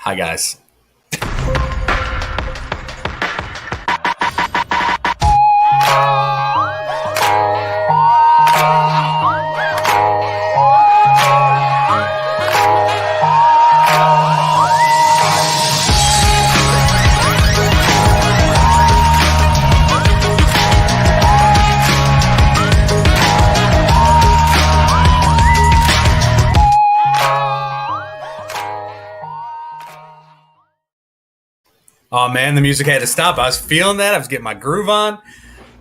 Hi, guys. Oh, man, the music had to stop. I was feeling that. I was getting my groove on.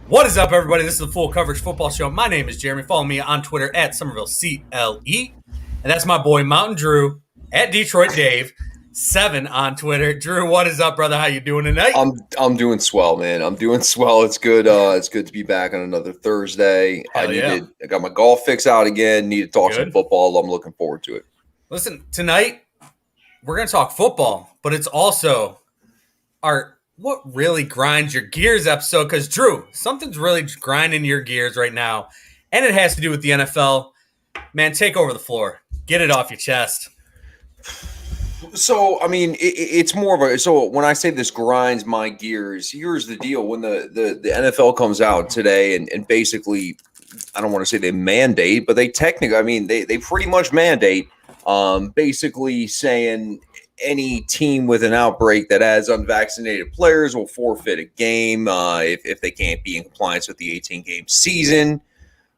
What is up, everybody? This is the Full Coverage Football Show. My name is Jeremy. Follow me on Twitter at SomervilleCLE. And that's my boy, Mountain Drew, at Detroit Dave, 7 on Twitter. Drew, what is up, brother? How you doing tonight? I'm doing swell, man. I'm doing swell. It's good. It's good to be back on another Thursday. I got my golf fix out again. Need to talk some football. I'm looking forward to it. Listen, tonight we're going to talk football, but it's also our what really grinds your gears episode, because Drew, something's really grinding your gears right now, and it has to do with the NFL. Man, take over the floor. Get it off your chest. So, I mean, it's more of a – so when I say this grinds my gears, here's the deal. When the NFL comes out today and basically – I don't want to say they mandate, but they technically – I mean, they pretty much mandate basically saying – any team with an outbreak that has unvaccinated players will forfeit a game if they can't be in compliance with the 18-game season.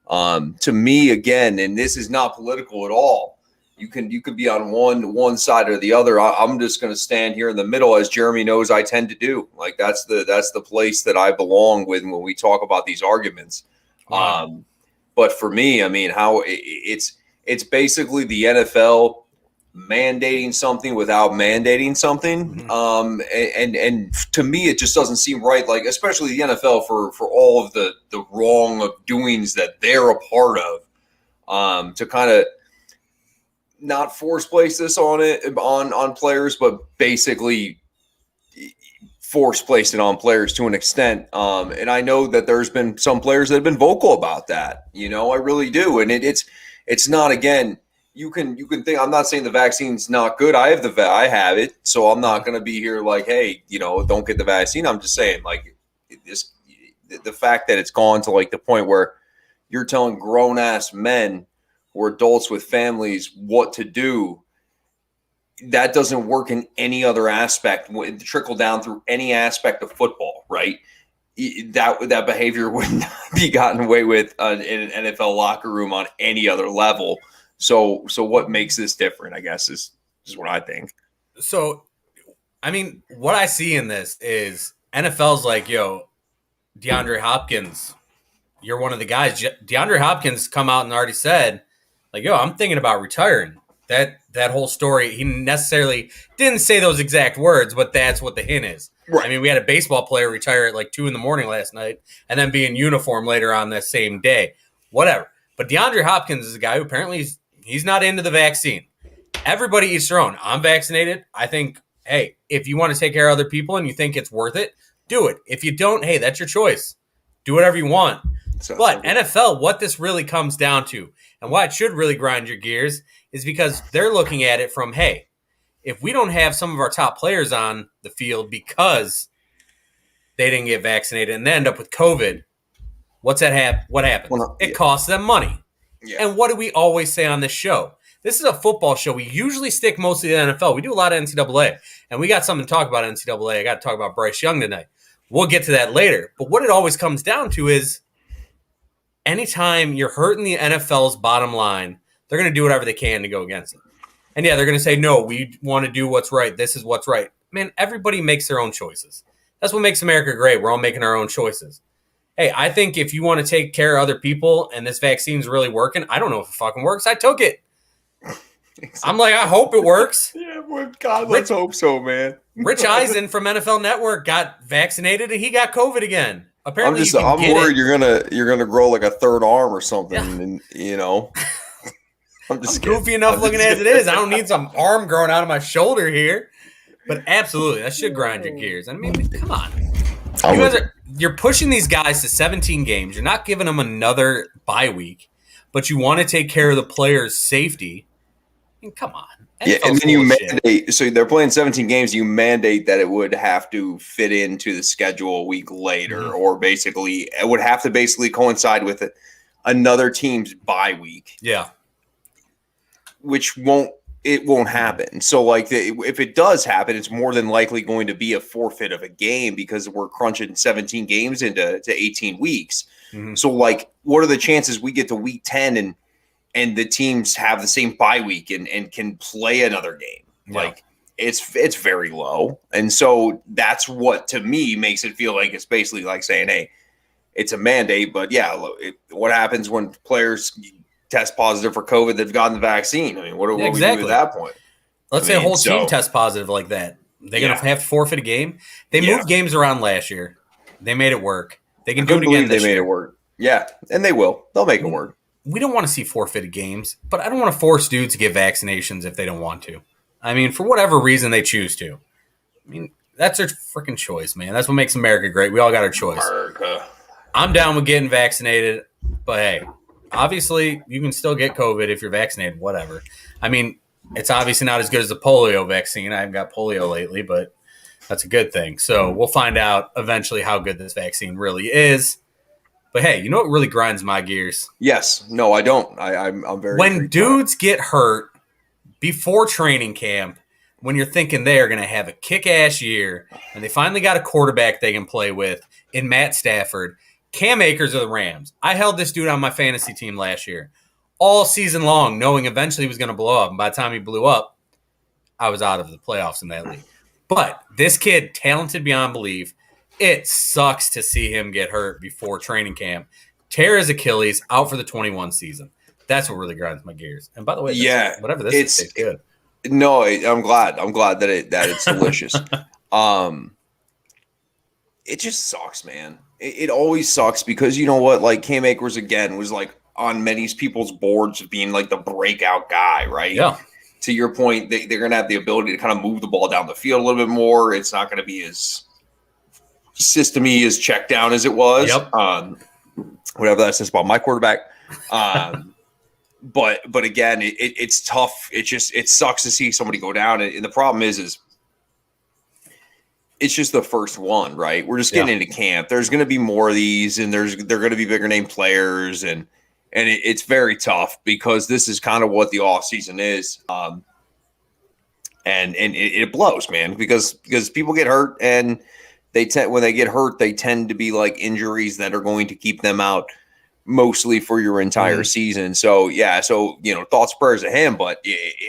To me, again, and this is not political at all, you can be on one side or the other. I'm just going to stand here in the middle, as Jeremy knows I tend to do. Like that's the place that I belong with when we talk about these arguments. Wow. But for me, I mean, how it's basically the NFL mandating something without mandating something. And to me, it just doesn't seem right. Like, especially the NFL for all of the wrong doings that they're a part of, to kind of not force place this on players, but basically force place it on players to an extent. And I know that there's been some players that have been vocal about that. I really do. And it's not, again, you can think, I'm not saying the vaccine's not good. I have it. So I'm not going to be here like, hey, don't get the vaccine. I'm just saying, like, the fact that it's gone to like the point where you're telling grown ass men who are adults with families what to do. That doesn't work in any other aspect. Trickle down through any aspect of football, right? That behavior would not be gotten away with in an NFL locker room on any other level. So what makes this different, I guess, is what I think. So, I mean, what I see in this is NFL's like, yo, DeAndre Hopkins, you're one of the guys. DeAndre Hopkins come out and already said, like, yo, I'm thinking about retiring. That whole story, he necessarily didn't say those exact words, but that's what the hint is. Right. I mean, we had a baseball player retire at like 2 a.m. last night and then be in uniform later on that same day. Whatever. But DeAndre Hopkins is a guy who apparently he's not into the vaccine. Everybody eats their own. I'm vaccinated. I think, hey, if you want to take care of other people and you think it's worth it, do it. If you don't, hey, that's your choice. Do whatever you want. But NFL, what this really comes down to, and why it should really grind your gears, is because they're looking at it from, hey, if we don't have some of our top players on the field because they didn't get vaccinated and they end up with COVID, what happens? Well, it costs them money. Yeah. And what do we always say on this show? This is a football show. We usually stick mostly to the NFL. We do a lot of NCAA, and we got something to talk about NCAA. I got to talk about Bryce Young tonight. We'll get to that later. But what it always comes down to is anytime you're hurting the NFL's bottom line, they're going to do whatever they can to go against it. And, yeah, they're going to say, no, we want to do what's right. This is what's right. Man, everybody makes their own choices. That's what makes America great. We're all making our own choices. Hey, I think if you want to take care of other people and this vaccine's really working, I don't know if it fucking works. I took it. Exactly. I'm like, I hope it works. Yeah, well, God, let's hope so, man. Rich Eisen from NFL Network got vaccinated and he got COVID again. Apparently, I'm worried you're gonna grow like a third arm or something, and I'm goofy enough looking as it is. I don't need some arm growing out of my shoulder here. But absolutely, that should grind your gears. I mean, come on. You're pushing these guys to 17 games. You're not giving them another bye week, but you want to take care of the players' safety. mean, come on. Yeah, and NFL's then full you of shit. mandate. So they're playing 17 games. You mandate that it would have to fit into the schedule a week later, Mhm. or basically it would have to basically coincide with another team's bye week, Yeah. which won't happen. So like if it does happen, it's more than likely going to be a forfeit of a game because we're crunching 17 games into 18 weeks. Mhm. So like, what are the chances we get to week 10 and the teams have the same bye week and can play another game? Yeah. Like it's very low. And so that's what to me makes it feel like it's basically like saying, hey, it's a mandate, but yeah, what happens when players test positive for COVID? They've gotten the vaccine. I mean, what Yeah, do we do at exactly. that point? I Let's say a mean, whole team so tests positive like that. They're going to yeah, have to forfeit a game. They yeah. moved games around last year. They made it work. They I can do it couldn't again believe they this made it year. work. Yeah, and they will. They'll make I it mean, work. we don't want to see forfeited games, but I don't want to force dudes to get vaccinations if they don't want to. I mean, for whatever reason they choose to. I mean, that's their freaking choice, man. That's what makes America great. We all got our choice. America. I'm down with getting vaccinated, but hey, obviously you can still get COVID if you're vaccinated, whatever. I mean, it's obviously not as good as the polio vaccine. I haven't got polio lately, but that's a good thing. So we'll find out eventually how good this vaccine really is. But hey, you know what really grinds my gears? Yes. No, I don't. I'm very When intrigued by it. dudes get hurt before training camp, when you're thinking they are going to have a kick-ass year, and they finally got a quarterback they can play with in Matt Stafford, Cam Akers of the Rams. I held this dude on my fantasy team last year all season long, knowing eventually he was going to blow up. And by the time he blew up, I was out of the playoffs in that league. But this kid, talented beyond belief, it sucks to see him get hurt before training camp. Tear his Achilles, out for the 21 season. That's what really grinds my gears. And by the way, Yeah, whatever this is, it's tastes good. no. I'm glad. I'm glad that it's delicious. um, it just sucks, man. It always sucks because you know what? Like Cam Akers again was like on many people's boards of being like the breakout guy, right? Yeah. To your point, they're going to have the ability to kind of move the ball down the field a little bit more. It's not going to be as systemy as check down as it was. Yep. Whatever that says about my quarterback. But again, it's tough. It sucks to see somebody go down. And the problem is it's just the first one, right? We're just getting into camp. There's going to be more of these, and they're going to be bigger name players, and it's very tough because this is kind of what the off season is. And it blows, man, because people get hurt, and when they get hurt, they tend to be like injuries that are going to keep them out mostly for your entire season. So yeah, thoughts, prayers to him, but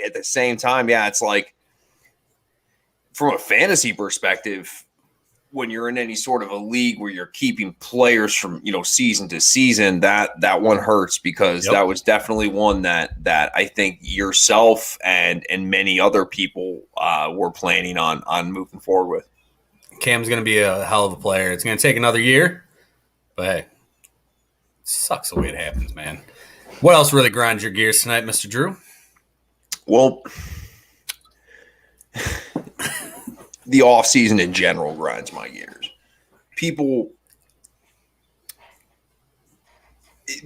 at the same time, yeah, it's like from a fantasy perspective, when you're in any sort of a league where you're keeping players from season to season, that one hurts because that was definitely one that I think yourself and many other people were planning on moving forward with. Cam's going to be a hell of a player. It's going to take another year, but hey, it sucks the way it happens, man. What else really grinds your gears tonight, Mr. Drew? Well, the off season in general grinds my gears. People,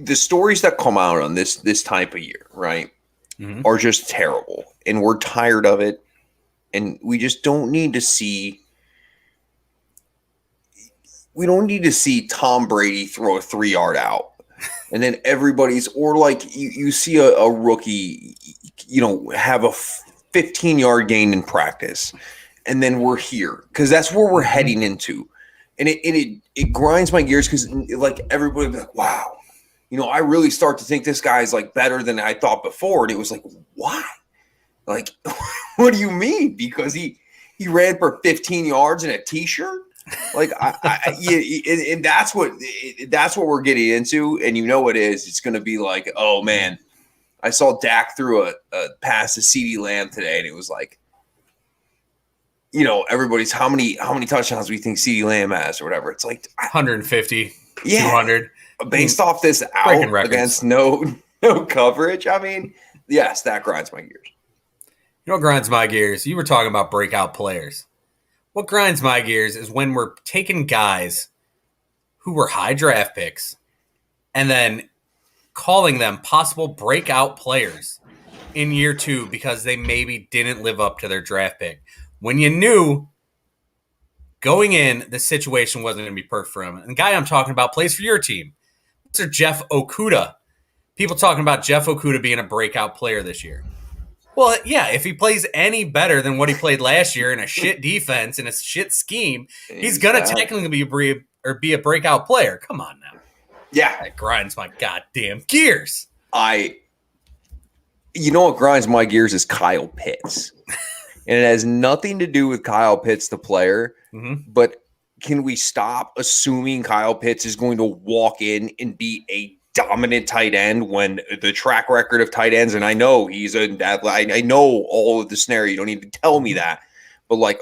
the stories that come out on this type of year, right, are just terrible, and we're tired of it, and we just don't need to see. We don't need to see Tom Brady throw a 3-yard out, and then everybody's or like you see a rookie, have a 15-yard gain in practice. And then we're here because that's where we're heading into, and it grinds my gears because like everybody be like, wow, I really start to think this guy's like better than I thought before, and it was like, why? Like, what do you mean? Because he ran for 15 yards in a t-shirt, like and that's what we're getting into, and it is. It's going to be like, oh man, I saw Dak threw a pass to CeeDee Lamb today, and it was like. Everybody's how many touchdowns do we think CeeDee Lamb has or whatever. It's like 150, 200. Based off this out against no coverage. I mean, yes, that grinds my gears. You know what grinds my gears? You were talking about breakout players. What grinds my gears is when we're taking guys who were high draft picks and then calling them possible breakout players in year 2 because they maybe didn't live up to their draft pick. When you knew going in, the situation wasn't going to be perfect for him. And the guy I'm talking about plays for your team. Mr. Jeff Okudah. People talking about Jeff Okudah being a breakout player this year. Well, yeah, if he plays any better than what he played last year in a shit defense and a shit scheme, he's going to technically be a breakout player. Come on now. Yeah. That grinds my goddamn gears. You know what grinds my gears is Kyle Pitts. And it has nothing to do with Kyle Pitts, the player, but can we stop assuming Kyle Pitts is going to walk in and be a dominant tight end when the track record of tight ends, and I know I know all of the scenario, you don't need to tell me that, but like,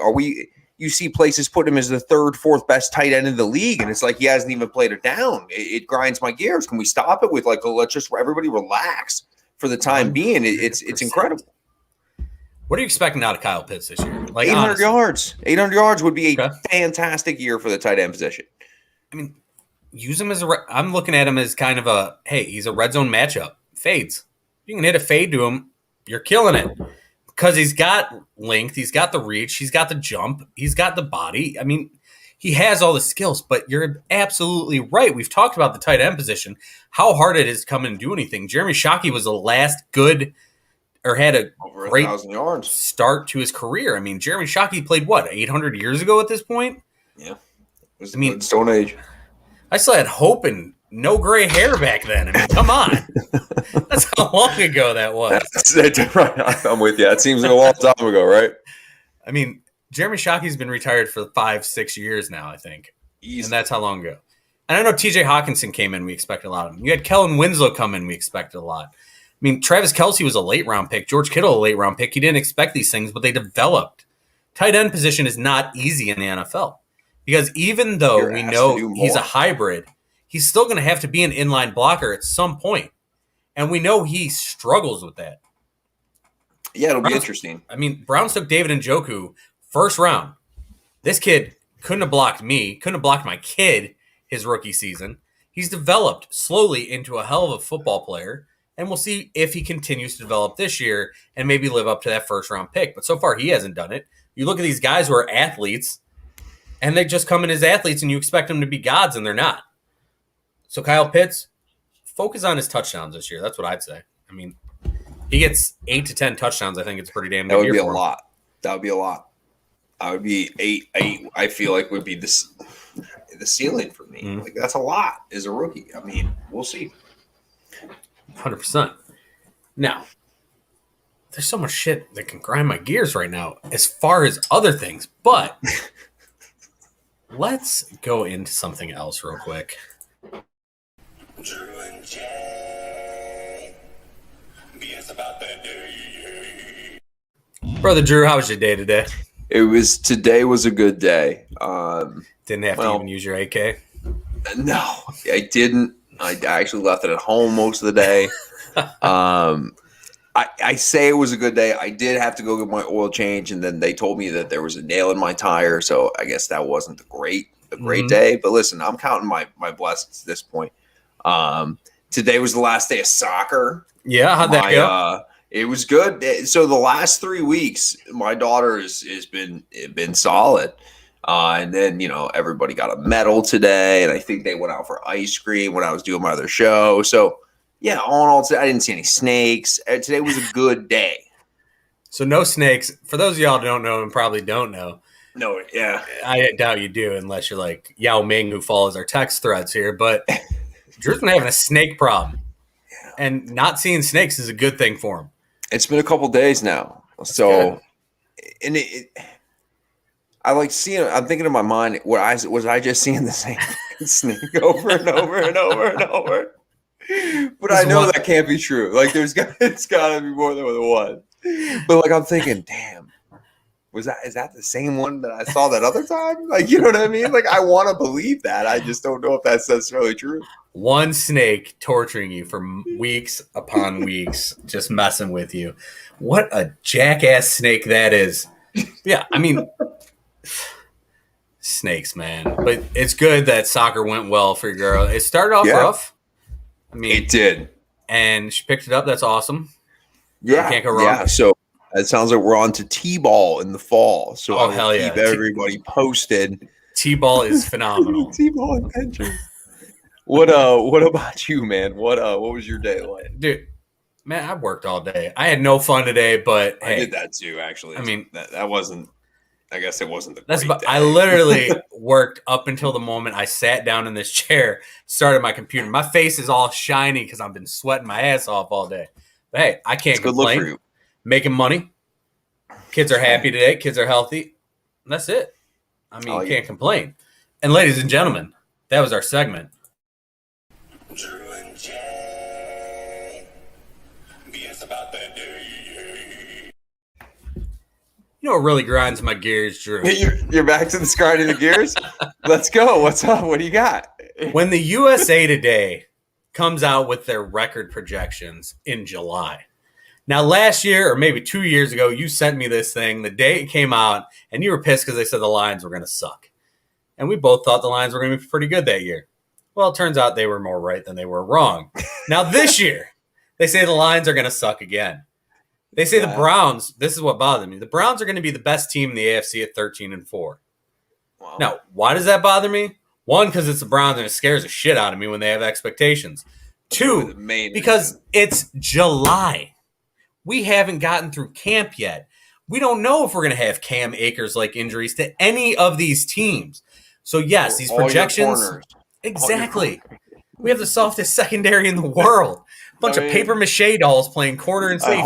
you see places put him as the 3rd, 4th best tight end in the league, and it's like he hasn't even played it down. It grinds my gears. Can we stop it with like, let's just everybody relax for the time being? It's incredible. What are you expecting out of Kyle Pitts this year? Like 800 yards. 800 yards would be a fantastic year for the tight end position. I mean, use him as I'm looking at him as kind of he's a red zone matchup. Fades. You can hit a fade to him, you're killing it. Because he's got length, he's got the reach, he's got the jump, he's got the body. I mean, he has all the skills, but you're absolutely right. We've talked about the tight end position, how hard it is to come in and do anything. Jeremy Shockey was the last good or had a over great 1,000 yards start to his career. I mean, Jeremy Shockey played 800 years ago at this point? Yeah. It was Stone Age. I still had hope and no gray hair back then. I mean, come on. That's how long ago that was. That's right. I'm with you. That seems like a long time ago, right? I mean, Jeremy Shockey's been retired for 5-6 years now, I think. Easy. And that's how long ago. And I know TJ Hawkinson came in, we expected a lot of him. You had Kellen Winslow come in, we expected a lot. I mean, Travis Kelce was a late-round pick. George Kittle, a late-round pick. He didn't expect these things, but they developed. Tight end position is not easy in the NFL. Because even though we know he's a hybrid, he's still going to have to be an inline blocker at some point. And we know he struggles with that. Yeah, it'll be interesting. I mean, Browns took David Njoku first round. This kid couldn't have blocked me, couldn't have blocked my kid his rookie season. He's developed slowly into a hell of a football player. And we'll see if he continues to develop this year and maybe live up to that first-round pick. But so far, he hasn't done it. You look at these guys who are athletes, and they just come in as athletes, and you expect them to be gods, and they're not. So Kyle Pitts, focus on his touchdowns this year. That's what I'd say. I mean, he gets 8 to 10 touchdowns. I think it's pretty damn good. That would be a lot. That would be a lot. I would be 8. I feel like would be the ceiling for me. Mm-hmm. Like, that's a lot as a rookie. I mean, we'll see. 100%. Now, there's so much shit that can grind my gears right now as far as other things, but let's go into something else real quick. Drew and Jay. BS about that day. Brother Drew, how was your day today? Today was a good day. Didn't have to even use your AK? No, I didn't. I actually left it at home most of the day. I say it was a good day. I did have to go get my oil change, and then they told me that there was a nail in my tire. So I guess that wasn't a great day. But listen, I'm counting my blessings at this point. Today was the last day of soccer. Yeah, how'd that go? It was good. So the last 3 weeks, my daughter has been solid. And then, everybody got a medal today, and I think they went out for ice cream when I was doing my other show. So, yeah, all in all, I didn't see any snakes. Today was a good day. So no snakes. For those of y'all who don't know and probably don't know. No, yeah. I doubt you do unless you're like Yao Ming, who follows our text threads here. But Drew's been having a snake problem. Yeah. And not seeing snakes is a good thing for him. It's been a couple days now. That's so, good. And I like seeing. I'm thinking in my mind, was I just seeing the same snake over and over and over and over? But I know that can't be true. Like it's got to be more than one. But like I'm thinking, damn, is that the same one that I saw that other time? Like, you know what I mean? Like I want to believe that. I just don't know if that's necessarily true. One snake torturing you for weeks upon weeks, just messing with you. What a jackass snake that is. Yeah, I mean. Snakes, man. But it's good that soccer went well for your girl. It started off rough. I mean, it did. And she picked it up. That's awesome. You Yeah, can't go wrong. yeah. So it sounds like we're on to T-ball in the fall. So I will hell yeah. keep everybody posted. T-ball is phenomenal. T-ball adventures. What about you, man? What was your day like? Dude, man, I worked all day. I had no fun today, but I hey, did that too, actually. I mean, that wasn't. I guess it wasn't the that's great I day. literally worked up until the moment I sat down in this chair, started my computer. My face is all shiny because I've been sweating my ass off all day. But hey, I can't It's good look for complain. you. Making money. Kids are happy today. Kids are healthy. And that's it. I mean, like can't complain. And ladies and gentlemen, that was our segment. Drew and Jay. BS about that day. You know what really grinds my gears, Drew? You're back to the grinding the gears. Let's go. What's up? What do you got? When the USA Today comes out with their record projections in July. Now, last year or maybe 2 years ago, you sent me this thing the day it came out, and you were pissed because they said the Lions were going to suck. And we both thought the Lions were going to be pretty good that year. Well, it turns out they were more right than they were wrong. Now, this year, they say the Lions are going to suck again. They say the Browns, this is what bothered me, the Browns are going to be the best team in the AFC at 13-4. Wow. Now, why does that bother me? One, because it's the Browns and it scares the shit out of me when they have expectations. Two, because it's July. We haven't gotten through camp yet. We don't know if we're going to have Cam Akers-like injuries to any of these teams. So, yes, these projections. Exactly. We have the softest secondary in the world. Bunch of paper mache dolls playing corner and safety.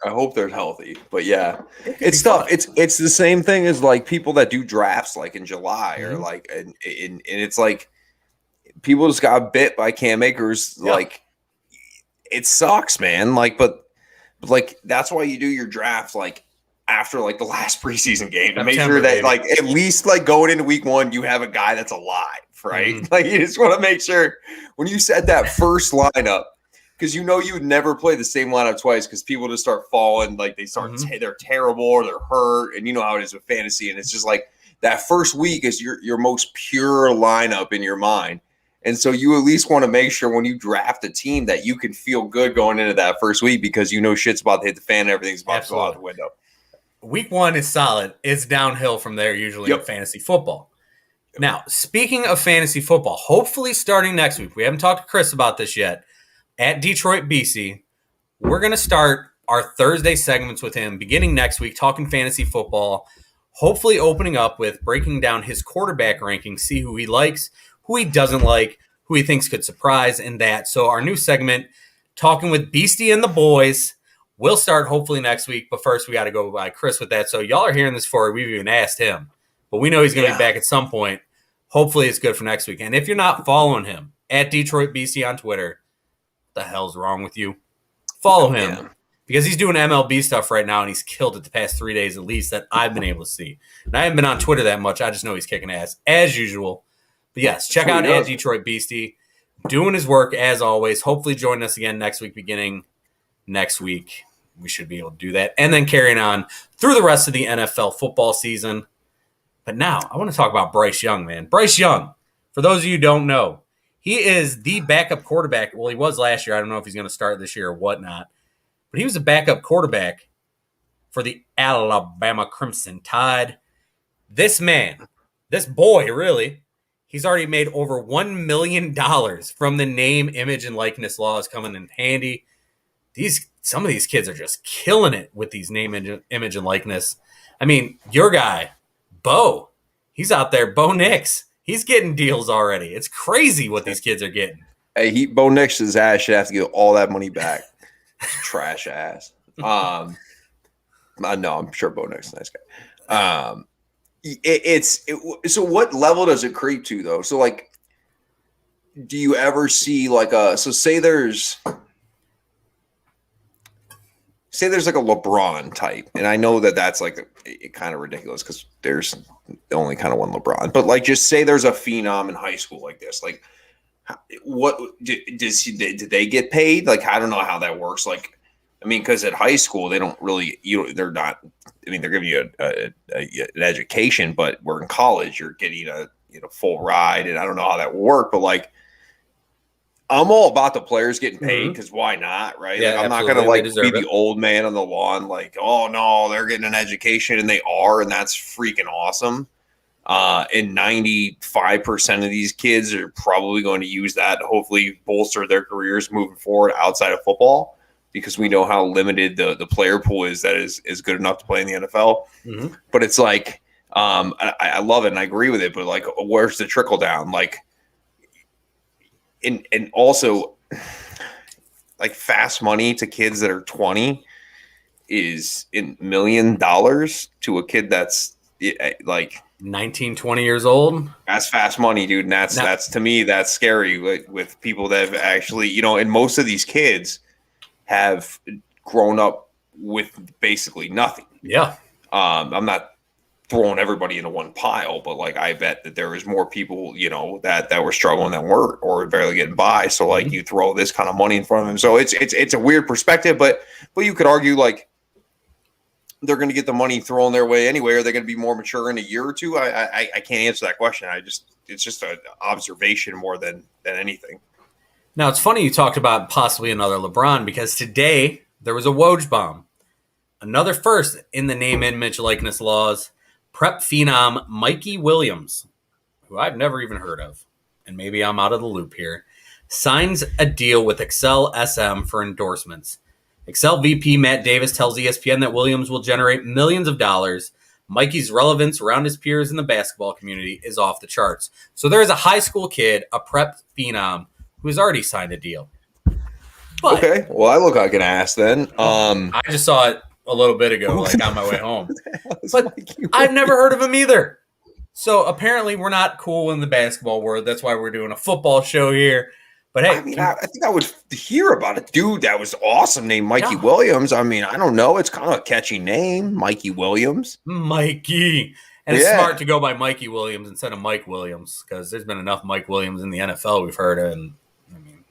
I hope they're healthy. But yeah, it's tough. It's the same thing as like people that do drafts like in July or like and it's like people just got bit by Cam Akers. Yeah. Like it sucks, man. Like, but like that's why you do your draft like after like the last preseason game to make sure that like at least like going into week 1 you have a guy that's alive, right? Like you just want to make sure when you set that first lineup. Because you know you would never play the same lineup twice because people just start falling, like they start they're terrible or they're hurt, and you know how it is with fantasy. And it's just like that first week is your most pure lineup in your mind, and so you at least want to make sure when you draft a team that you can feel good going into that first week because you know shit's about to hit the fan, and everything's about to go out the window. Week 1 is solid. It's downhill from there usually in fantasy football. Now, speaking of fantasy football, hopefully starting next week, we haven't talked to Chris about this yet. At Detroit, BC, we're going to start our Thursday segments with him beginning next week, talking fantasy football, hopefully opening up with breaking down his quarterback rankings, see who he likes, who he doesn't like, who he thinks could surprise, and that. So our new segment, talking with Beastie and the boys, will start hopefully next week. But first, we got to go by Chris with that. So y'all are hearing this for we've even asked him, but we know he's going to be back at some point. Hopefully it's good for next week. And if you're not following him, at Detroit, BC on Twitter, the hell's wrong with you? Follow him because he's doing MLB stuff right now and he's killed it the past 3 days at least that I've been able to see. And I haven't been on Twitter that much. I just know he's kicking ass as usual. But yes, check out at Detroit Beastie doing his work as always. Hopefully join us again next week, beginning next week. We should be able to do that and then carrying on through the rest of the NFL football season. But now I want to talk about Bryce Young, man. Bryce Young, for those of you who don't know, he is the backup quarterback. Well, he was last year. I don't know if he's going to start this year or whatnot. But he was a backup quarterback for the Alabama Crimson Tide. This man, this boy, really, he's already made over $1 million from the name, image, and likeness laws coming in handy. Some of these kids are just killing it with these name, image, and likeness. I mean, your guy, Bo, he's out there, Bo Nix. He's getting deals already. It's crazy what these kids are getting. Hey, Bo Nix's ass should have to get all that money back. Trash ass. I know, I'm sure Bo Nix is a nice guy. So what level does it creep to though? So like, do you ever see like say there's like a LeBron type, and I know that that's like kind of ridiculous because there's only kind of one LeBron, but like just say there's a phenom in high school like this, like what did they get paid? Like I don't know how that works. Like I mean, because at high school they don't really they're not. I mean, they're giving you an education, but we're in college, you're getting a full ride, and I don't know how that will work, but like I'm all about the players getting paid because why not, right? Yeah, Like I'm not absolutely. gonna They like be deserve the it. old man on the lawn, like, oh no, they're getting an education, and they are, and that's freaking awesome. And 95% of these kids are probably going to use that to hopefully bolster their careers moving forward outside of football, because we know how limited the player pool is that is good enough to play in the NFL. Mm-hmm. But it's like, I love it and I agree with it, but like, where's the trickle down? Like, and also, like, fast money to kids that are 20 is $1 million to a kid that's like 19, 20 years old. that's fast money, dude. And Now, that's to me, that's scary with people that have actually, and most of these kids have grown up with basically nothing. yeah. I'm not throwing everybody into one pile, but like I bet that there was more people, that were struggling that weren't or barely getting by. So like you throw this kind of money in front of them. So it's a weird perspective, but you could argue like they're going to get the money thrown their way anyway. Are they going to be more mature in a year or two? I can't answer that question. It's just an observation more than anything. Now, it's funny you talked about possibly another LeBron because today there was a Woj bomb. Another first in the name, image, likeness laws. Prep phenom Mikey Williams, who I've never even heard of, and maybe I'm out of the loop here, signs a deal with Excel SM for endorsements. Excel VP Matt Davis tells ESPN that Williams will generate millions of dollars. Mikey's relevance around his peers in the basketball community is off the charts. So there is a high school kid, a prep phenom, who has already signed a deal. But, okay, well, I look like an ass then. I just saw it a little bit ago, like on my way home. But I've never heard of him either. So apparently we're not cool in the basketball world. That's why we're doing a football show here. But hey, I mean, I think I would hear about a dude that was awesome named Mikey Yeah. Williams. I mean, I don't know. It's kind of a catchy name, Mikey Williams. Mikey. And it's Yeah. smart to go by Mikey Williams instead of Mike Williams because there's been enough Mike Williams in the NFL we've heard of, and I mean,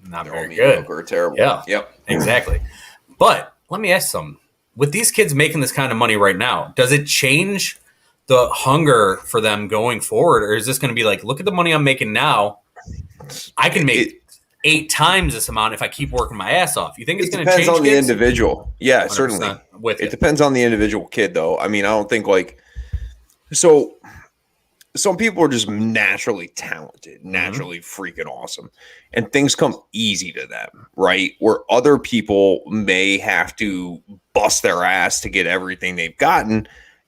not They're very all good. mediocre or terrible. Yeah. Yep. Exactly. But let me ask something. With these kids making this kind of money right now, does it change the hunger for them going forward? Or is this going to be like, look at the money I'm making now. I can make 8 times this amount if I keep working my ass off. You think it's going to change? Depends on the kids? individual. Yeah, certainly. 100% with It you. depends on the individual kid, though. I mean, I don't think like so. Some people are just naturally talented, naturally freaking awesome, and things come easy to them, right? Where other people may have to bust their ass to get everything they've gotten,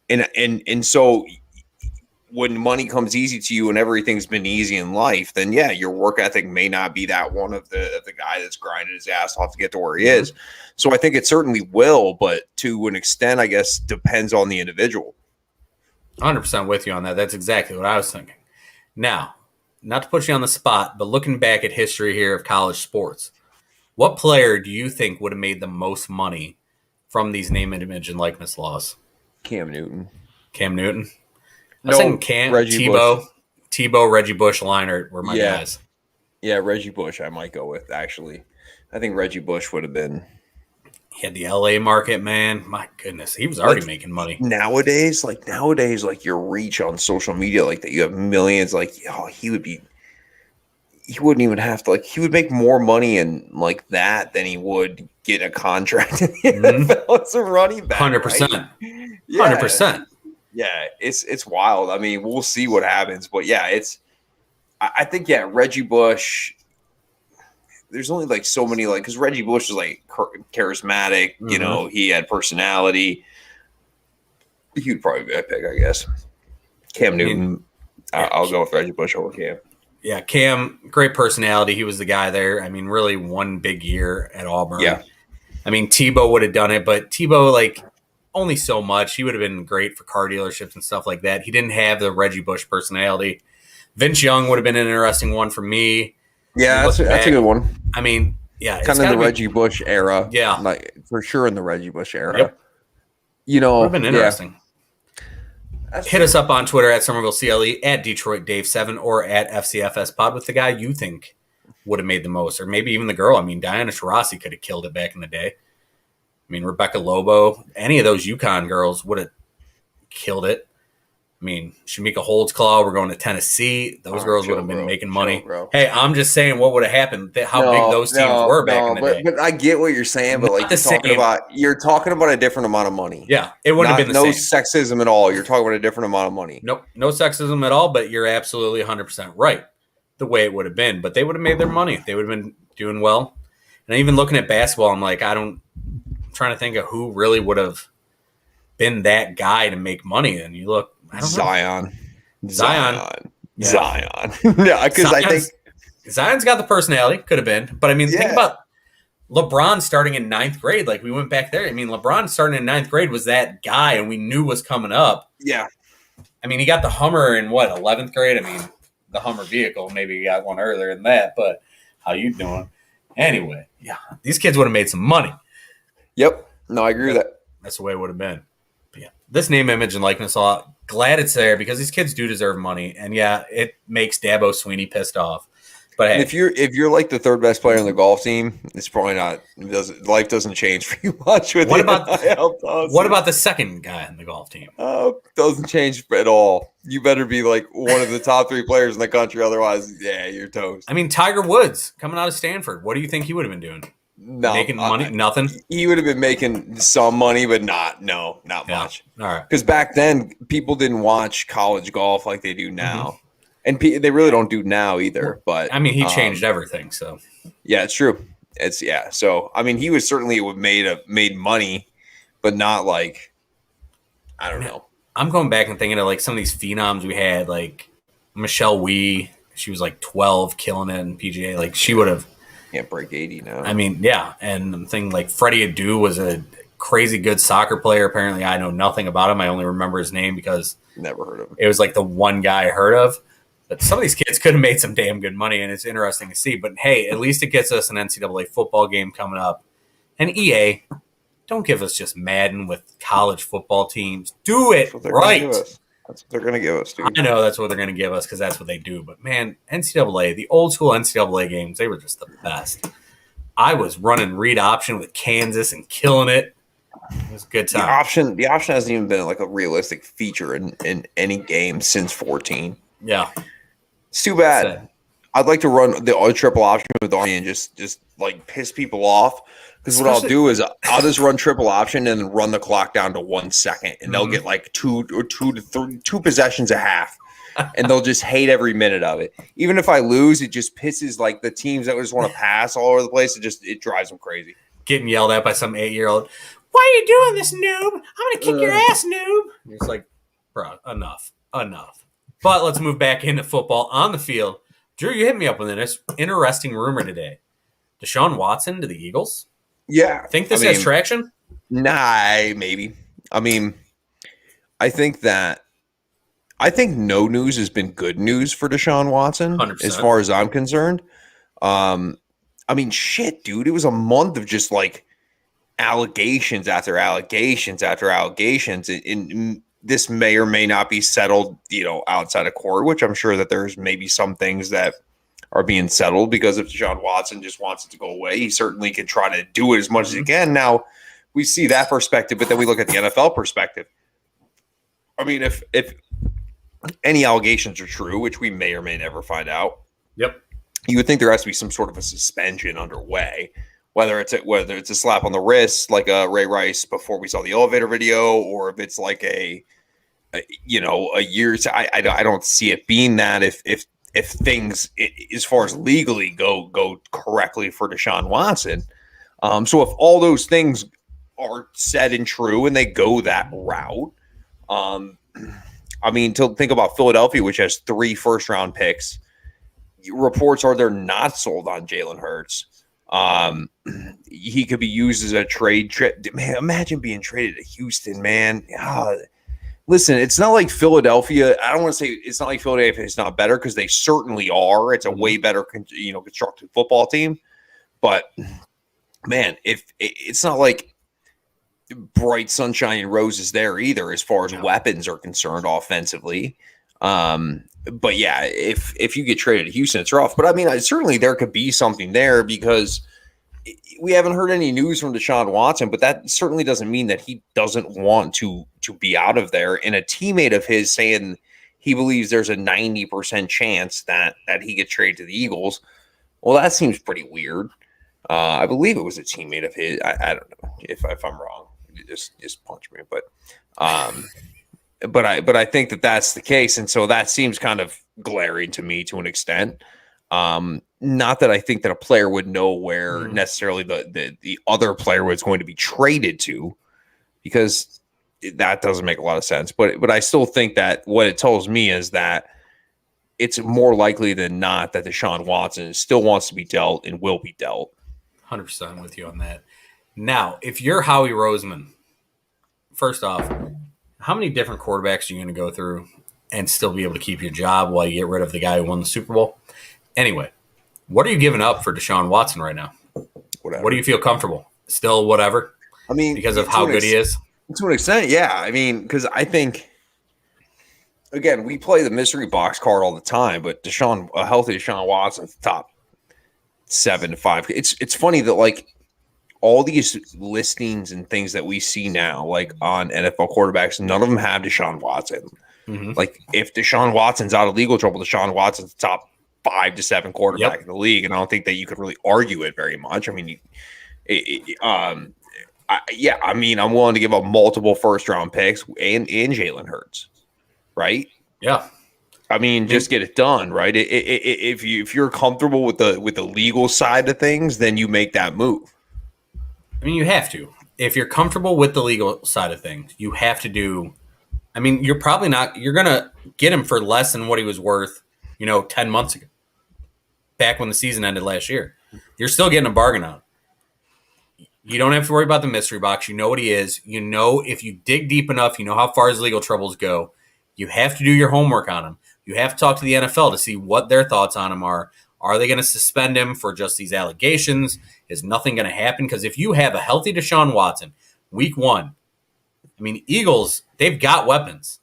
and so when money comes easy to you and everything's been easy in life, then yeah, your work ethic may not be that one of the guy that's grinding his ass off to get to where he is. So I think it certainly will, but to an extent, I guess, depends on the individual. 100% with you on that. That's exactly what I was thinking. Now, not to put you on the spot, but looking back at history here of college sports, what player do you think would have made the most money from these name, image, and likeness laws? Cam Newton. Cam Newton? I was thinking Cam, Reggie Tebow, Reggie Bush, Leinart were my guys. Yeah, Reggie Bush I might go with, actually. I think Reggie Bush would have been. He had the LA market, man. My goodness, he was already making money. Nowadays, like your reach on social media, like that you have millions, like, oh, he wouldn't even have to, like, he would make more money in like that than he would get a contract in the NFL as a running back. 100%. Right? 100%. Yeah, it's wild. I mean, we'll see what happens, but yeah, I think Reggie Bush. There's only like so many, like, because Reggie Bush was like charismatic, he had personality. He would probably be my pick, I guess. Cam Newton. I'll go with Reggie Bush over Cam. Yeah, Cam, great personality. He was the guy there. I mean, really one big year at Auburn. Yeah. I mean, Tebow would have done it, but Tebow, like, only so much. He would have been great for car dealerships and stuff like that. He didn't have the Reggie Bush personality. Vince Young would have been an interesting one for me. Yeah, that's a good one. I mean, yeah. Kind of in the Reggie Bush era. Yeah. Like, for sure in the Reggie Bush era. Yep. Would have been interesting. Hit us up on Twitter at Somerville CLE, at Detroit Dave 7, or at FCFS Pod with the guy you think would have made the most, or maybe even the girl. I mean, Diana Taurasi could have killed it back in the day. I mean, Rebecca Lobo, any of those UConn girls would have killed it. I mean, Shamika Holdsclaw, we're going to Tennessee. Those girls would have been making money. Hey, I'm just saying what would have happened, how big those teams were back in the day. But I get what you're saying, but Not you're talking about a different amount of money. Yeah, it wouldn't have been the same. Sexism at all. You're talking about a different amount of money. Nope, no sexism at all, but you're absolutely 100% right. The way it would have been, but they would have made their money. They would have been doing well. And even looking at basketball, I'm like, I'm trying to think of who really would have been that guy to make money. And you look, Zion. Yeah, because I think Zion's got the personality. Could have been, but I mean, think about LeBron starting in 9th grade. Like we went back there. I mean, LeBron starting in 9th grade was that guy, and we knew was coming up. Yeah. I mean, he got the Hummer in 11th grade. I mean, the Hummer vehicle. Maybe he got one earlier than that. But how you doing? Anyway, yeah, these kids would have made some money. Yep. No, I agree with that. That's the way it would have been. But yeah, this name, image, and likeness law. Glad it's there because these kids do deserve money, and yeah, it makes Dabo Sweeney pissed off. But hey, if you're like the third best player on the golf team, it's probably not. Life doesn't change for you much. With what about the second guy on the golf team? Oh, doesn't change at all. You better be like one of the top 3 players in the country, otherwise, yeah, you're toast. I mean, Tiger Woods coming out of Stanford. What do you think he would have been doing? No, making money, nothing. He would have been making some money, but not much. All right, because back then people didn't watch college golf like they do now. And they really don't do now either. But I mean, he changed everything. So yeah, it's true. So I mean, he was certainly made money, but not like I don't know. I'm going back and thinking of like some of these phenoms we had, like Michelle Wee. She was like 12, killing it in PGA. Like she would have can't break 80 now. I mean, yeah, and I'm thinking like Freddie Adu was a crazy good soccer player. Apparently, I know nothing about him. I only remember his name because never heard of him. It was like the one guy I heard of. But some of these kids could have made some damn good money, and it's interesting to see. But hey, at least it gets us an NCAA football game coming up. And EA, don't give us just Madden with college football teams. Do it right. That's what they're going to give us, dude. I know that's what they're going to give us because that's what they do. But man, NCAA, the old school NCAA games, they were just the best. I was running read option with Kansas and killing it. It was a good time. The option hasn't even been like a realistic feature in any game since 14. Yeah. It's too bad. I'd like to run the triple option with Army and just like piss people off. Because what I'll do is I'll just run triple option and then run the clock down to 1 second, and they'll get like two possessions a half, and they'll just hate every minute of it. Even if I lose, it just pisses like the teams that just want to pass all over the place. It drives them crazy. Getting yelled at by some 8-year-old. Why are you doing this, noob? I'm gonna kick your ass, noob. It's like, bro, enough. But let's move back into football on the field. Drew, you hit me up with an interesting rumor today. Deshaun Watson to the Eagles? Yeah. Think this has traction? Nah, maybe. I mean, I think no news has been good news for Deshaun Watson 100%. As far as I'm concerned. I mean, shit, dude. It was a month of just like allegations after allegations after allegations. And this may or may not be settled, outside of court, which I'm sure that there's maybe some things that are being settled because if Deshaun Watson just wants it to go away, he certainly can try to do it as much as he can. Now, we see that perspective, but then we look at the NFL perspective. I mean, if any allegations are true, which we may or may never find out, yep, you would think there has to be some sort of a suspension underway, whether it's a slap on the wrist like Ray Rice before we saw the elevator video, or if it's like a year. I don't see it being that if things as far as legally go correctly for Deshaun Watson. So if all those things are said and true and they go that route, I mean, to think about Philadelphia, which has 3 first-round picks, reports are they're not sold on Jalen Hurts. He could be used as a trade. Man, imagine being traded to Houston, man. Listen, it's not like Philadelphia. I don't want to say it's not like Philadelphia is not better because they certainly are. It's a way better, constructed football team. But man, if it's not like bright sunshine and roses there either, as far as weapons are concerned offensively. But yeah, if you get traded to Houston, it's rough. But I mean, certainly there could be something there because we haven't heard any news from Deshaun Watson, but that certainly doesn't mean that he doesn't want to be out of there. And a teammate of his saying he believes there's a 90% chance that he gets traded to the Eagles. Well, that seems pretty weird. I believe it was a teammate of his. I don't know if I'm wrong. Just punch me, but I think that that's the case, and so that seems kind of glaring to me to an extent. Not that I think that a player would know where necessarily the other player was going to be traded to, because that doesn't make a lot of sense. But I still think that what it tells me is that it's more likely than not that Deshaun Watson still wants to be dealt and will be dealt. 100% with you on that. Now, if you're Howie Roseman, first off, how many different quarterbacks are you going to go through and still be able to keep your job while you get rid of the guy who won the Super Bowl? Anyway, what are you giving up for Deshaun Watson right now? Whatever. What do you feel comfortable? Still whatever? I mean, because of how good he is? To an extent, yeah. I mean, because I think, again, we play the mystery box card all the time, but a healthy Deshaun Watson's top 7 to 5. It's funny that, like, all these listings and things that we see now, like on NFL quarterbacks, none of them have Deshaun Watson. Mm-hmm. Like, if Deshaun Watson's out of legal trouble, Deshaun Watson's the top 5 to 7 quarterback in the league, and I don't think that you could really argue it very much. I mean, I'm willing to give up multiple first-round picks and Jalen Hurts, right? Yeah. I mean, just get it done, right? If you're comfortable with the legal side of things, then you make that move. I mean, you have to. If you're comfortable with the legal side of things, you have to do. I mean, you're probably not. You're gonna get him for less than what he was worth, 10 months ago, back when the season ended last year. You're still getting a bargain on him. You don't have to worry about the mystery box. You know what he is. You know, if you dig deep enough, you know how far his legal troubles go. You have to do your homework on him. You have to talk to the NFL to see what their thoughts on him are. Are they going to suspend him for just these allegations? Is nothing going to happen? Because if you have a healthy Deshaun Watson, week 1, I mean, Eagles, they've got weapons.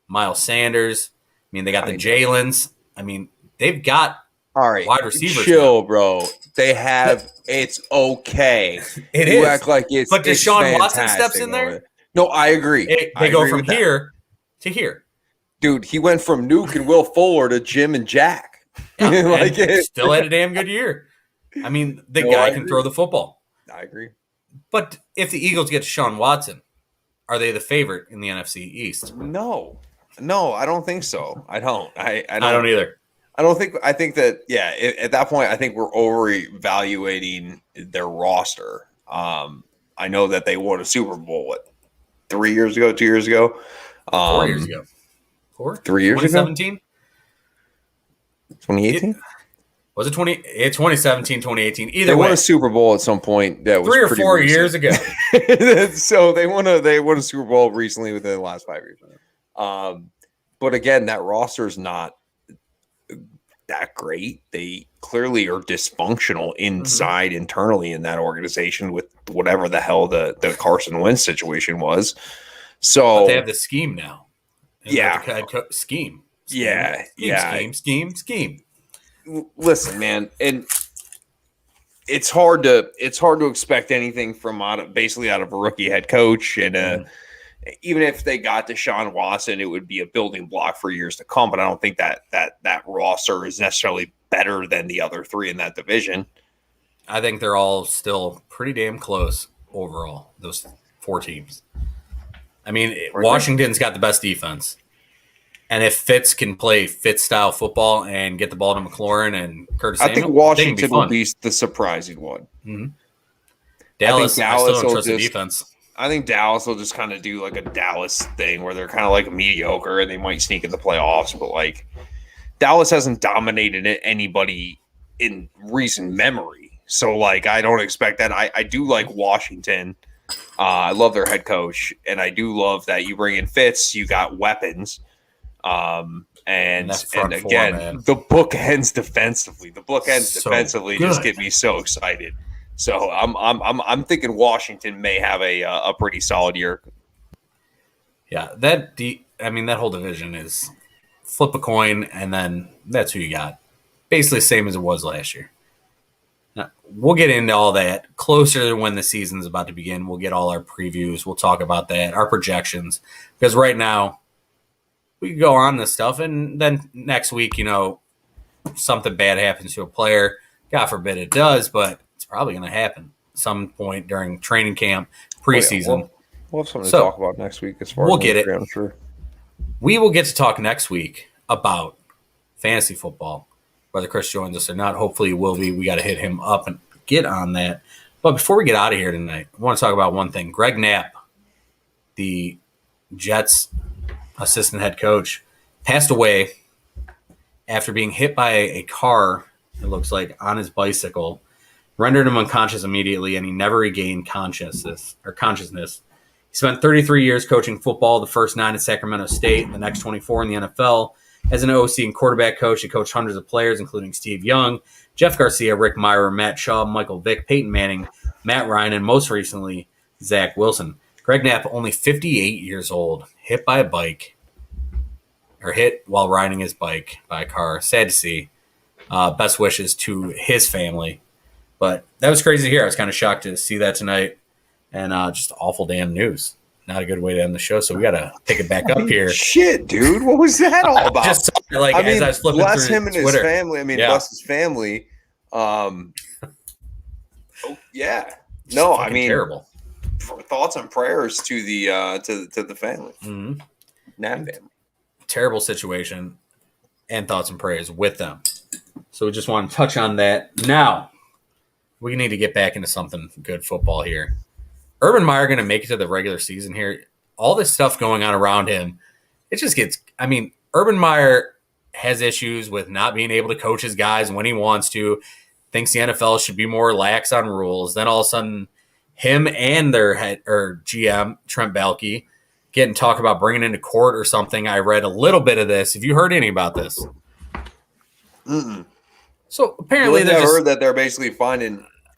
Miles Sanders. I mean, they got the Jalen's. I mean, they've got wide receivers. Chill, bro. They have. It's okay. It you is. Act like it's. But Deshaun it's Watson steps in there. No, I agree. They go from here to here. Dude, he went from Nuke and Will Fuller to Jim and Jack. Yeah, still had a damn good year. I mean, the guy can throw the football. I agree. But if the Eagles get Deshaun Watson, are they the favorite in the NFC East? No, I don't think so. I don't. I don't either. I think that, at that point, I think we're over-evaluating their roster. I know that they won a Super Bowl, 3 years ago, 2 years ago? 4 years ago. 3 years 2017? ago? 2018? Was it 20? It's 2017, 2018. Either they way. won a Super Bowl at some point that was 3 or 4 recent. years ago. So they won a Super Bowl recently within the last 5 years. But again, that roster is not that great. They clearly are dysfunctional inside internally in that organization with whatever the hell the Carson Wentz situation was. So but they have the scheme now. Scheme. Scheme. Listen, man, and it's hard to expect anything from out of a rookie head coach, and even if they got Deshaun Watson, it would be a building block for years to come. But I don't think that roster is necessarily better than the other 3 in that division. I think they're all still pretty damn close overall. Those 4 teams. I mean, Washington's got the best defense. And if Fitz can play Fitz-style football and get the ball to McLaurin and Curtis Samuel, I think Washington will be the surprising one. Mm-hmm. Dallas, I still don't trust the defense. I think Dallas will just kind of do like a Dallas thing where they're kind of like mediocre and they might sneak in the playoffs. But, like, Dallas hasn't dominated anybody in recent memory. So, like, I don't expect that. I do like Washington. I love their head coach. And I do love that you bring in Fitz. You got weapons. And again, the bookends defensively. The bookends defensively just get me so excited. So I'm thinking Washington may have a pretty solid year. Yeah, that whole division is flip a coin, and then that's who you got. Basically, same as it was last year. We'll get into all that closer to when the season's about to begin. We'll get all our previews. We'll talk about that, our projections, because right now we can go on this stuff, and then next week, something bad happens to a player. God forbid it does, but it's probably going to happen some point during training camp, preseason. Oh, yeah. We'll have something to talk about next week as far we'll as get it. I'm sure. We will get to talk next week about fantasy football, whether Chris joins us or not. Hopefully he will be. We got to hit him up and get on that. But before we get out of here tonight, I want to talk about one thing. Greg Knapp, the Jets assistant head coach, passed away after being hit by a car, it looks like, on his bicycle, rendered him unconscious immediately, and he never regained consciousness. He spent 33 years coaching football, the first 9 at Sacramento State, and the next 24 in the NFL. As an OC and quarterback coach, he coached hundreds of players, including Steve Young, Jeff Garcia, Rick Meyer, Matt Shaw, Michael Vick, Peyton Manning, Matt Ryan, and most recently, Zach Wilson. Greg Knapp, only 58 years old, hit while riding his bike by a car. Sad to see. Best wishes to his family. But that was crazy to hear. I was kind of shocked to see that tonight. And just awful damn news. Not a good way to end the show, so we got to pick it back up here. Shit, dude. What was that all about? Just like, as I was flipping bless through him and Twitter. his family. Bless his family. Yeah. No, terrible. Thoughts and prayers to the family. Mm-hmm. Knapp family. Terrible situation, and thoughts and prayers with them. So we just want to touch on that. Now, we need to get back into something good football here. Urban Meyer going to make it to the regular season here. All this stuff going on around him, it just gets – Urban Meyer has issues with not being able to coach his guys when he wants to, thinks the NFL should be more lax on rules. Then all of a sudden, him and their head or GM, Trent Baalke, getting talk about bringing into court or something. I read a little bit of this. Have you heard any about this? Mm-mm. So apparently I heard that they're basically finding –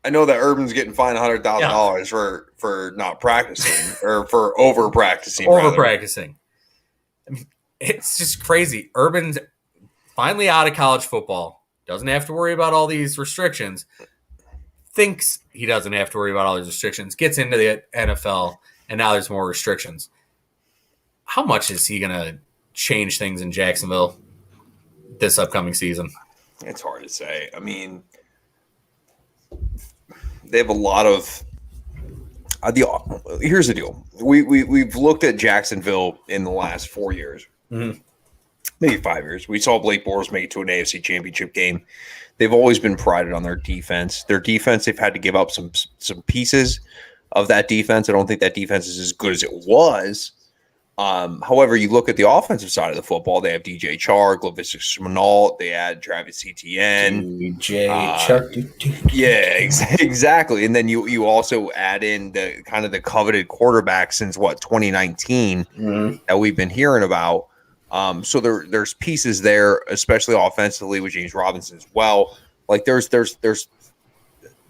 I know that Urban's getting fined $100,000 for not practicing or for over practicing. It's just crazy. Urban's finally out of college football. Doesn't have to worry about all these restrictions. Thinks he doesn't have to worry about all these restrictions. Gets into the NFL, and now there's more restrictions. How much is he going to change things in Jacksonville this upcoming season? It's hard to say. They have a lot of here's the deal. We've looked at Jacksonville in the last 4 years, maybe 5 years. We saw Blake Bortles make it to an AFC Championship game. They've always been prided on their defense. They've had to give up some pieces of that defense. I don't think that defense is as good as it was. However, you look at the offensive side of the football, they have DJ Chark, Laviska Shenault, they add Travis Etienne. DJ Chark. Yeah, exactly. And then you also add in the kind of the coveted quarterback since 2019 that we've been hearing about. So there's pieces there, especially offensively with James Robinson as well. Like there's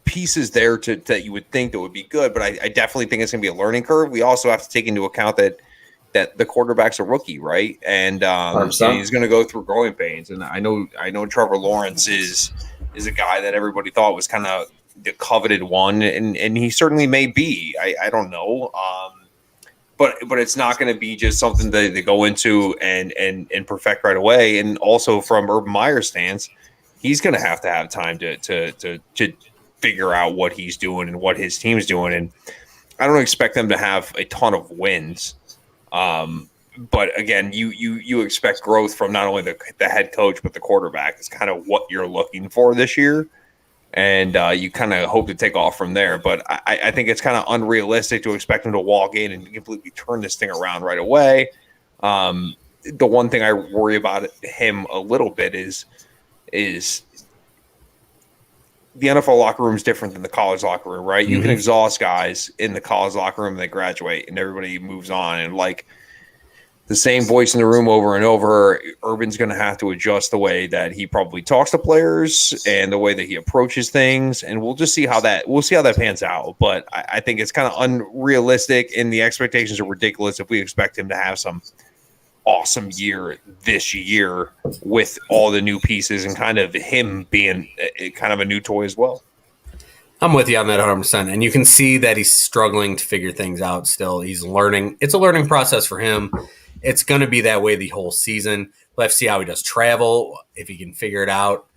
pieces there that you would think that would be good, but I definitely think it's going to be a learning curve. We also have to take into account that the quarterback's a rookie, right? And he's going to go through growing pains. And I know Trevor Lawrence is a guy that everybody thought was kind of the coveted one, and he certainly may be. I don't know, but it's not going to be just something that they go into and perfect right away. And also from Urban Meyer's stance, he's going to have time to figure out what he's doing and what his team's doing. And I don't expect them to have a ton of wins. But again, you expect growth from not only the head coach, but the quarterback. It's kind of what you're looking for this year. And you kind of hope to take off from there. But I think it's kind of unrealistic to expect him to walk in and completely turn this thing around right away. The one thing I worry about him a little bit is the NFL locker room is different than the college locker room, right? You can exhaust guys in the college locker room, and they graduate, and everybody moves on. And like the same voice in the room over and over, Urban's going to have to adjust the way that he probably talks to players and the way that he approaches things. And we'll just see how that pans out. But I think it's kind of unrealistic, and the expectations are ridiculous if we expect him to have some awesome year this year with all the new pieces and kind of him being kind of a new toy as well. I'm with you on that 100%. And you can see that he's struggling to figure things out still. He's learning. It's a learning process for him. It's going to be that way the whole season. We'll have to see how he does travel, if he can figure it out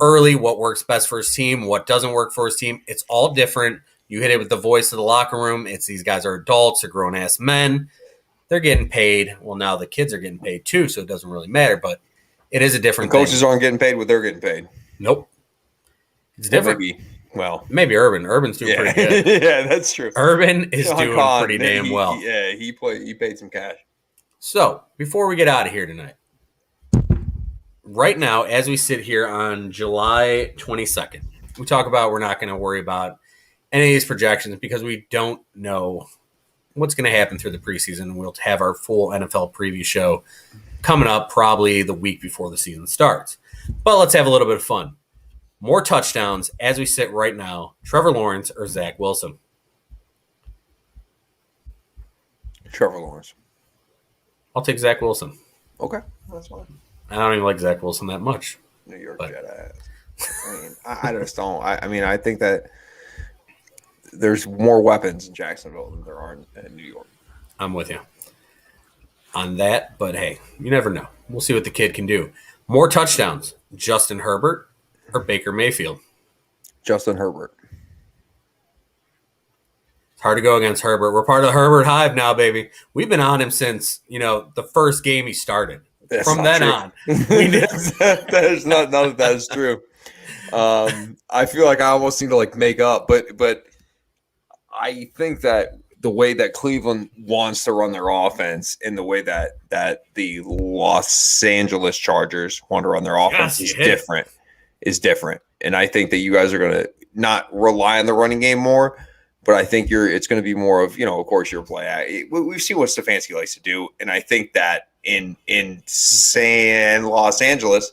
early, what works best for his team, what doesn't work for his team. It's all different. You hit it with the voice of the locker room. It's these guys are adults, they're grown-ass men. They're getting paid. Well, now the kids are getting paid too, so it doesn't really matter, but it is a different thing. Coaches thing. Aren't getting paid what they're getting paid. Nope. It's different. Maybe Urban. Urban's doing pretty good. Yeah, that's true. Urban is doing pretty damn well. He paid some cash. So, before we get out of here tonight, right now, as we sit here on July 22nd, we talk about we're not going to worry about any of these projections because we don't know what's going to happen through the preseason. We'll have our full NFL preview show coming up probably the week before the season starts. But let's have a little bit of fun. More touchdowns as we sit right now, Trevor Lawrence or Zach Wilson? Trevor Lawrence. I'll take Zach Wilson. Okay, that's fine. I don't even like Zach Wilson that much. New York Jedi. I mean, I just don't. I think that there's more weapons in Jacksonville than there are in New York. I'm with you on that, but hey, you never know. We'll see what the kid can do. More touchdowns, Justin Herbert or Baker Mayfield? Justin Herbert. It's hard to go against Herbert. We're part of the Herbert Hive now, baby. We've been on him since, the first game he started. From then on. There's none of that is true. I feel like I almost need to make up, but I think that the way that Cleveland wants to run their offense and the way that the Los Angeles Chargers want to run their offense is different. And I think that you guys are going to not rely on the running game more, but I think it's going to be more of, of course, your play. We've seen what Stefanski likes to do, and I think that in Los Angeles,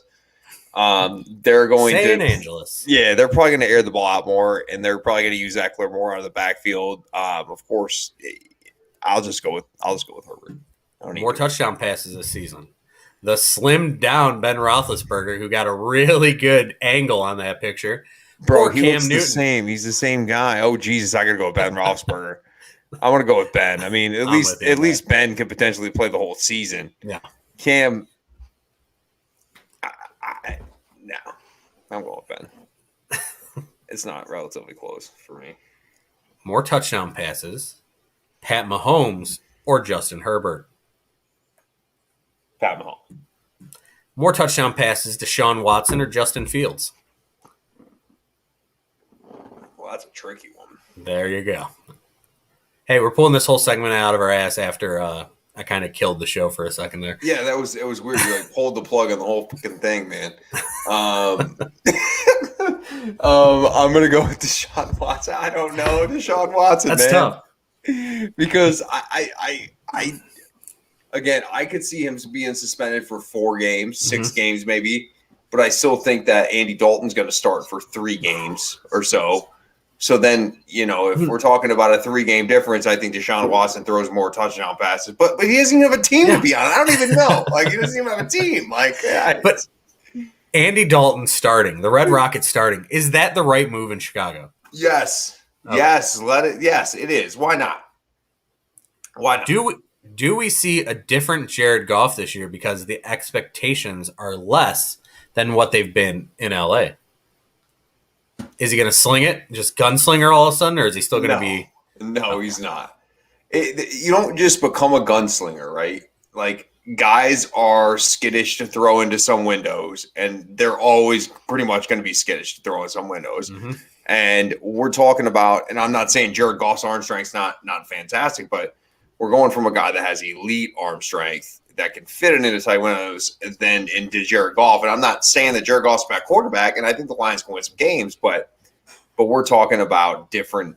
they're going they're probably going to air the ball out more, and they're probably going to use Eckler more out of the backfield. Of course, I'll just go with Herbert. More touchdown passes this season. The slimmed down Ben Roethlisberger, who got a really good angle on that picture. Bro, he looks the same. He's the same guy. Oh, Jesus, I got to go with Ben Roethlisberger. I want to go with Ben. I mean, at least Ben can potentially play the whole season. Yeah. Cam, no, I'm going with Ben. It's not relatively close for me. More touchdown passes, Pat Mahomes or Justin Herbert? Pat Mahomes. More touchdown passes, Deshaun Watson or Justin Fields? Well, that's a tricky one. There you go. Hey, we're pulling this whole segment out of our ass after I kind of killed the show for a second there. Yeah, it was weird. You pulled the plug on the whole fucking thing, man. I'm gonna go with Deshaun Watson. I don't know Deshaun Watson. That's tough because I again I could see him being suspended for 4 games, 6 games maybe, but I still think that Andy Dalton's going to start for 3 games or so. So then, if we're talking about a 3-game difference, I think Deshaun Watson throws more touchdown passes. But he doesn't even have a team to be on. I don't even know. He doesn't even have a team. But Andy Dalton starting, the Red Rockets starting, is that the right move in Chicago? Yes. Okay. Yes. Yes, it is. Why not? Why not? Do we see a different Jared Goff this year because the expectations are less than what they've been in LA? Is he going to sling it, just gunslinger all of a sudden, or is he still going to be? No, he's not. You don't just become a gunslinger, right? Guys are skittish to throw into some windows, and they're always pretty much going to be skittish to throw in some windows. Mm-hmm. And we're talking about, and I'm not saying Jared Goff's arm strength's not fantastic, but we're going from a guy that has elite arm strength that can fit it into tight windows than into Jared Goff. And I'm not saying that Jared Goff's a bad quarterback, and I think the Lions can win some games, but we're talking about different.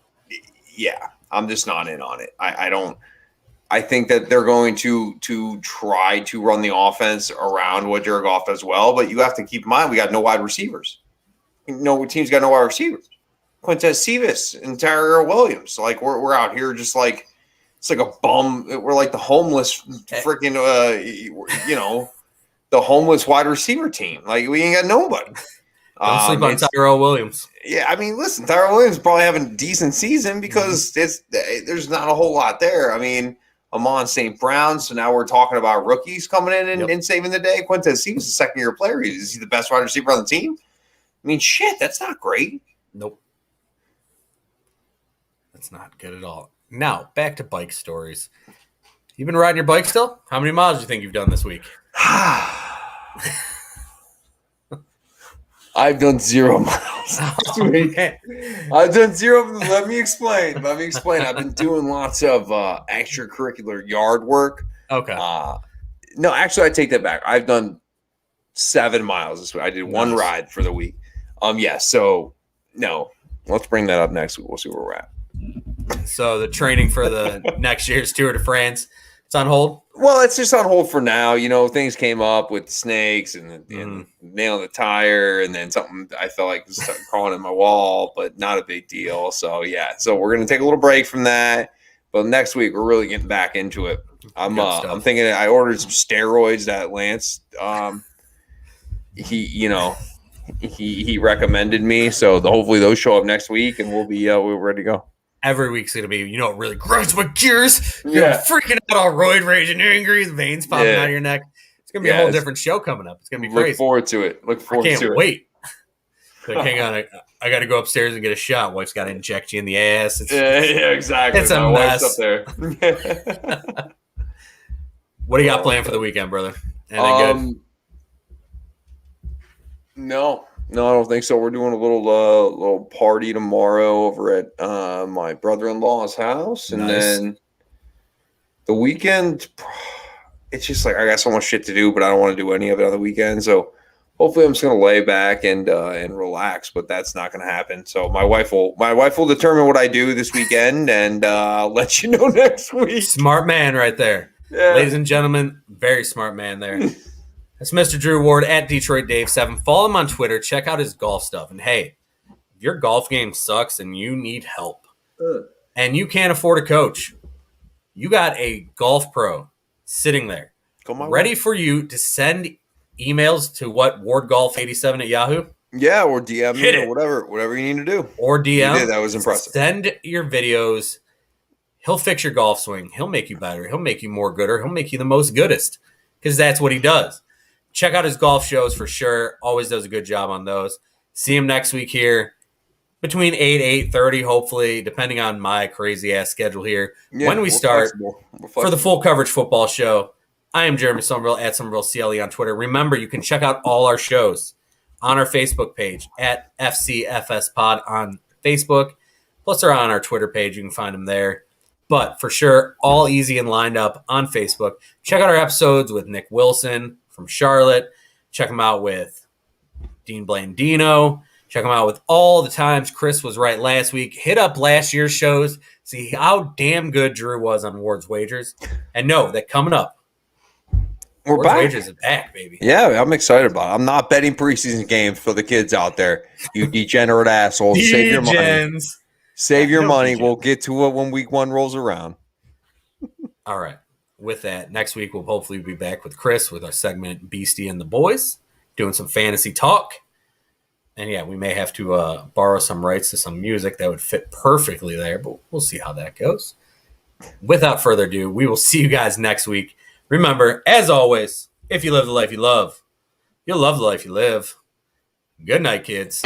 Yeah, I'm just not in on it. I think that they're going to try to run the offense around what Jared Goff does well, but you have to keep in mind we got no wide receivers. No team's got no wide receivers. Quintez Cephas and Tyrell Williams. We're out here just It's like a bum. We're like the homeless freaking, the homeless wide receiver team. Like we ain't got nobody. Don't sleep on Tyrell Williams. Yeah, I mean, listen, Tyrell Williams probably having a decent season because there's not a whole lot there. I mean, Amon St. Brown. So now we're talking about rookies coming in and saving the day. Quintez Cephas, a second-year player. Is he the best wide receiver on the team? I mean, shit, that's not great. Nope. That's not good at all. Now, back to bike stories. You been riding your bike still? How many miles do you think you've done this week? I've done 0 miles this week. I've done 0. Let me explain. I've been doing lots of extracurricular yard work. Okay. No, actually, I take that back. I've done 7 miles this week. I did one ride for the week. So no, let's bring that up next week. We'll see where we're at. So the training for the next year's Tour de France, it's on hold? Well, it's just on hold for now. Things came up with snakes and nail in the tire, and then something I felt like was crawling in my wall, but not a big deal. So yeah, so we're gonna take a little break from that. But next week we're really getting back into it. I'm thinking I ordered some steroids that Lance he recommended me. So hopefully those show up next week, and we're ready to go. Every week's going to be, it really grinds my gears. You're freaking out all roid rage and angry, the veins popping out of your neck. It's going to be a whole different show coming up. It's going to be crazy. Look forward to it. I can't wait. Like, hang on. I got to go upstairs and get a shot. Wife's got to inject you in the ass. Exactly. It's a mess. Wife's up there. What do you got planned for the weekend, brother? Anything good? No, I don't think so. We're doing a little party tomorrow over at my brother-in-law's house, and then the weekend. It's just like I got so much shit to do, but I don't want to do any of it on the weekend. So hopefully, I'm just gonna lay back and relax. But that's not gonna happen. So my wife will determine what I do this weekend, and I'll let you know next week. Smart man, right there, ladies and gentlemen. Very smart man there. That's Mr. Drew Ward at Detroit Dave 7. Follow him on Twitter. Check out his golf stuff. And hey, if your golf game sucks and you need help and you can't afford a coach, you got a golf pro sitting there ready for you to send emails to wardgolf87 at Yahoo. Yeah, or DM me or whatever you need to do. Or DM. That was impressive. Send your videos. He'll fix your golf swing. He'll make you better. He'll make you more gooder. He'll make you the most goodest because that's what he does. Check out his golf shows for sure. Always does a good job on those. See him next week here between 8 8:30, hopefully, depending on my crazy-ass schedule here. When we start for the full coverage football show, I am Jeremy Somerville at Somerville CLE on Twitter. Remember, you can check out all our shows on our Facebook page at FCFS Pod on Facebook. Plus, they're on our Twitter page. You can find them there. But for sure, all easy and lined up on Facebook. Check out our episodes with Nick Wilson from Charlotte. Check them out with Dean Blandino. Check them out with all the times Chris was right last week. Hit up last year's shows. See how damn good Drew was on Ward's Wagers. And know that coming up, Ward's back. Wagers is back, baby. Yeah, I'm excited about it. I'm not betting preseason games for the kids out there. You degenerate assholes. Save your money. Save your money. We'll get to it when week 1 rolls around. All right. With that, next week we'll hopefully be back with Chris with our segment Beastie and the Boys, doing some fantasy talk. And yeah, we may have to borrow some rights to some music that would fit perfectly there, but we'll see how that goes. Without further ado, we will see you guys next week. Remember, as always, if you live the life you love, you'll love the life you live. Good night, kids.